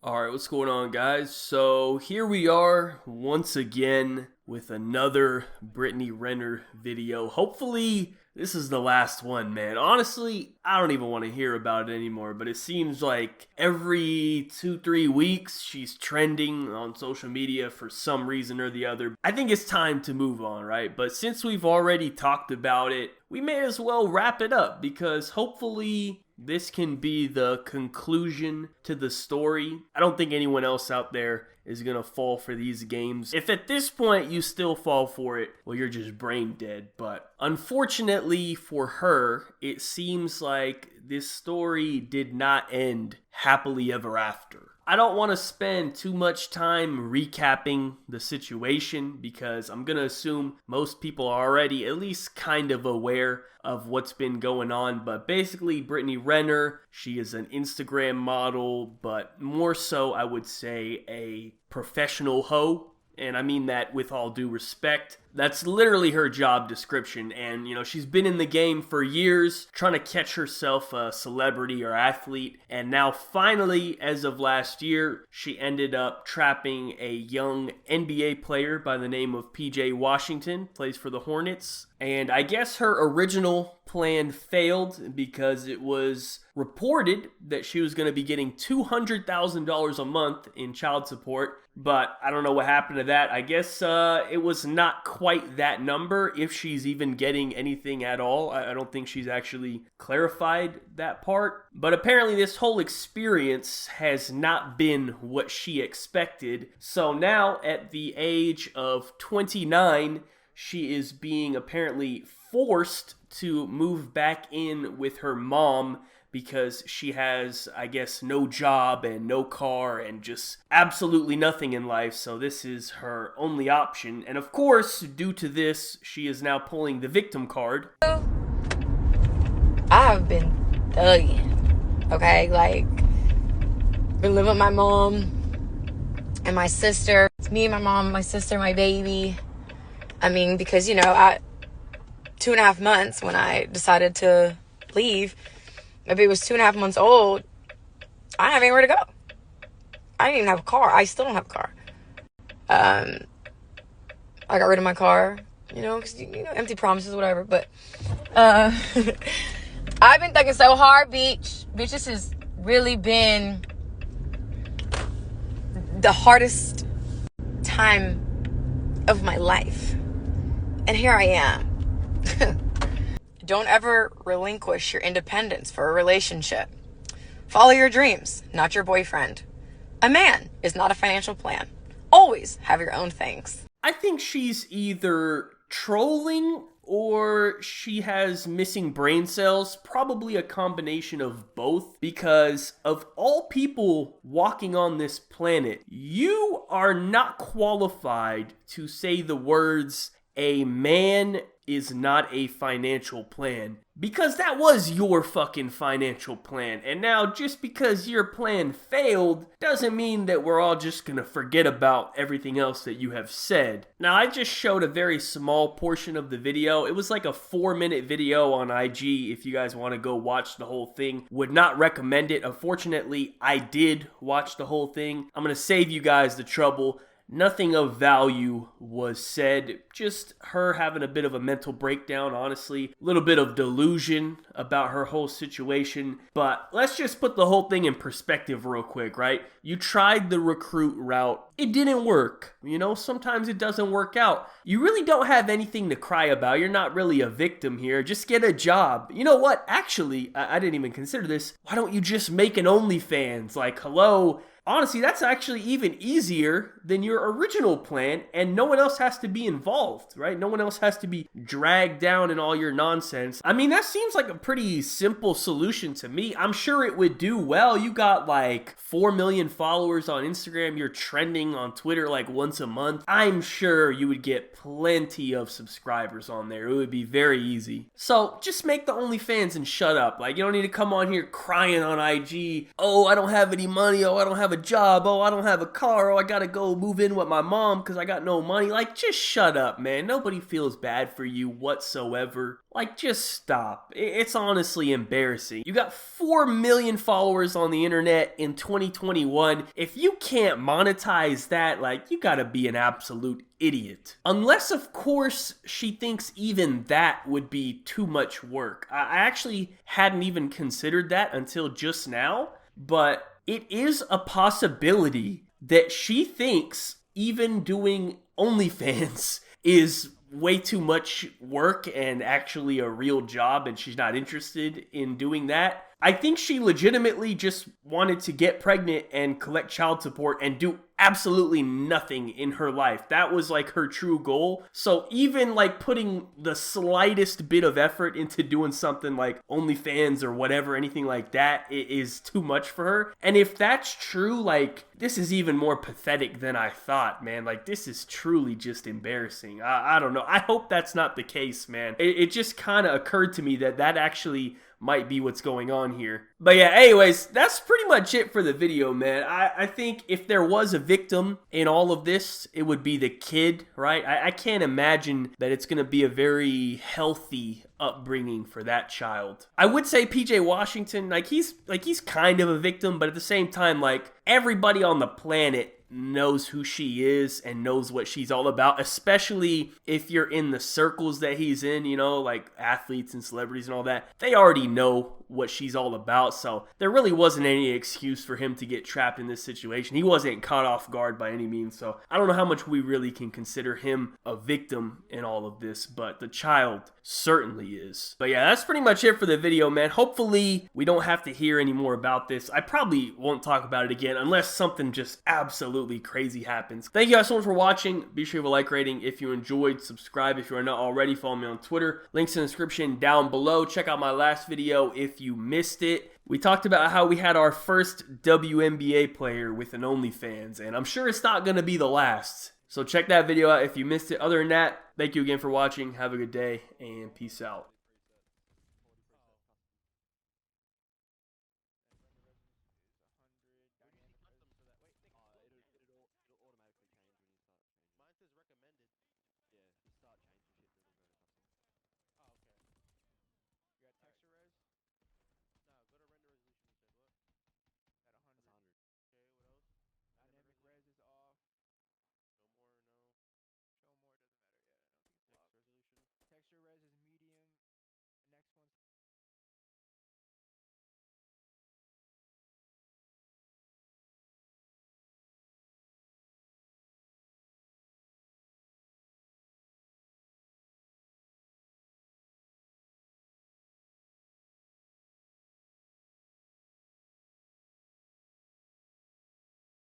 Alright, what's going on, guys? So here we are once again with another Brittany Renner video. Hopefully this is the last one, man. Honestly, I don't even want to hear about it anymore, but it seems like every 2-3 weeks she's trending on social media for some reason or the other. I think it's time to move on, right? But since we've already talked about it, we may as well wrap it up because hopefully this can be the conclusion to the story. I don't think anyone else out there is going to fall for these games. If at this point you still fall for it, well, you're just brain dead. But unfortunately for her, it seems like this story did not end happily ever after. I don't want to spend too much time recapping the situation because I'm going to assume most people are already at least kind of aware of what's been going on. But basically, Brittany Renner, she is an Instagram model, but more so, I would say, a professional hoe. And I mean that with all due respect. That's literally her job description. And, she's been in the game for years trying to catch herself a celebrity or athlete. And now finally, as of last year, she ended up trapping a young NBA player by the name of PJ Washington, plays for the Hornets. And I guess her original plan failed because it was reported that she was going to be getting $200,000 a month in child support. But I don't know what happened to that. I guess it was not quite that number, if she's even getting anything at all. I don't think she's actually clarified that part. But apparently this whole experience has not been what she expected. So now at the age of 29, she is being apparently forced to move back in with her mom because she has, I guess, no job and no car and just absolutely nothing in life. So this is her only option. And of course, due to this, she is now pulling the victim card. I have been thugging, okay? Been living with my mom and my sister. It's me, my mom, my sister, my baby. I mean, because, I 2.5 months when I decided to leave, my baby was 2.5 months old, I didn't have anywhere to go. I didn't even have a car. I still don't have a car. I got rid of my car, because, empty promises, whatever. But I've been thinking so hard, Beach. Bitch, this has really been the hardest time of my life. And here I am. Don't ever relinquish your independence for a relationship. Follow your dreams, not your boyfriend. A man is not a financial plan. Always have your own things. I think she's either trolling or she has missing brain cells, probably a combination of both, because of all people walking on this planet, you are not qualified to say the words, "A man is not a financial plan," because that was your fucking financial plan. And now just because your plan failed doesn't mean that we're all just gonna forget about everything else that you have said. Now, I just showed a very small portion of the video. It was like a 4-minute video on IG. If you guys want to go watch the whole thing, would not recommend it. Unfortunately, I did watch the whole thing. I'm gonna save you guys the trouble. Nothing of value was said, just her having a bit of a mental breakdown, honestly. A little bit of delusion about her whole situation. But let's just put the whole thing in perspective real quick, right? You tried the recruit route. It didn't work. Sometimes it doesn't work out. You really don't have anything to cry about. You're not really a victim here. Just get a job. You know what? Actually, I didn't even consider this. Why don't you just make an OnlyFans? Hello? Honestly, that's actually even easier than your original plan, and no one else has to be involved, right? No one else has to be dragged down in all your nonsense. I mean, that seems like a pretty simple solution to me. I'm sure it would do well. You got 4 million followers on Instagram. You're trending on Twitter once a month. I'm sure you would get plenty of subscribers on there. It would be very easy. So just make the OnlyFans and shut up. You don't need to come on here crying on IG. Oh, I don't have any money. Oh, I don't have a job. Oh, I don't have a car. Oh, I gotta go move in with my mom because I got no money. Like, just shut up, man. Nobody feels bad for you whatsoever. Like, just stop. It's honestly embarrassing. You got 4 million followers on the internet in 2021. If you can't monetize that, like, you gotta be an absolute idiot. Unless, of course, she thinks even that would be too much work. I actually hadn't even considered that until just now, but it is a possibility that she thinks even doing OnlyFans is way too much work and actually a real job, and she's not interested in doing that. I think she legitimately just wanted to get pregnant and collect child support and do absolutely nothing in her life. That was like her true goal. So even like putting the slightest bit of effort into doing something like OnlyFans or whatever, anything like that, it is too much for her. And if that's true, like, this is even more pathetic than I thought, man. Like, this is truly just embarrassing. I don't know. I hope that's not the case, man. It just kind of occurred to me that actually might be what's going on here. But yeah, anyways, that's pretty much it for the video, man. I think if there was a victim in all of this, it would be the kid, right? I can't imagine that it's going to be a very healthy upbringing for that child. I would say PJ Washington, he's kind of a victim, but at the same time, like, everybody on the planet knows who she is and knows what she's all about, especially if you're in the circles that he's in, you know, like athletes and celebrities and all that. They already know what she's all about, so there really wasn't any excuse for him to get trapped in this situation. He wasn't caught off guard by any means, so I don't know how much we really can consider him a victim in all of this, but the child certainly is. But yeah, that's pretty much it for the video, man. Hopefully we don't have to hear any more about this. I probably won't talk about it again unless something just absolutely crazy happens. Thank you guys so much for watching. Be sure to leave a like rating if you enjoyed. Subscribe if you are not already. Follow me on Twitter. Links in the description down below. Check out my last video if you missed it. We talked about how we had our first WNBA player with an OnlyFans, and I'm sure it's not going to be the last. So check that video out if you missed it. Other than that, thank you again for watching. Have a good day, and peace out.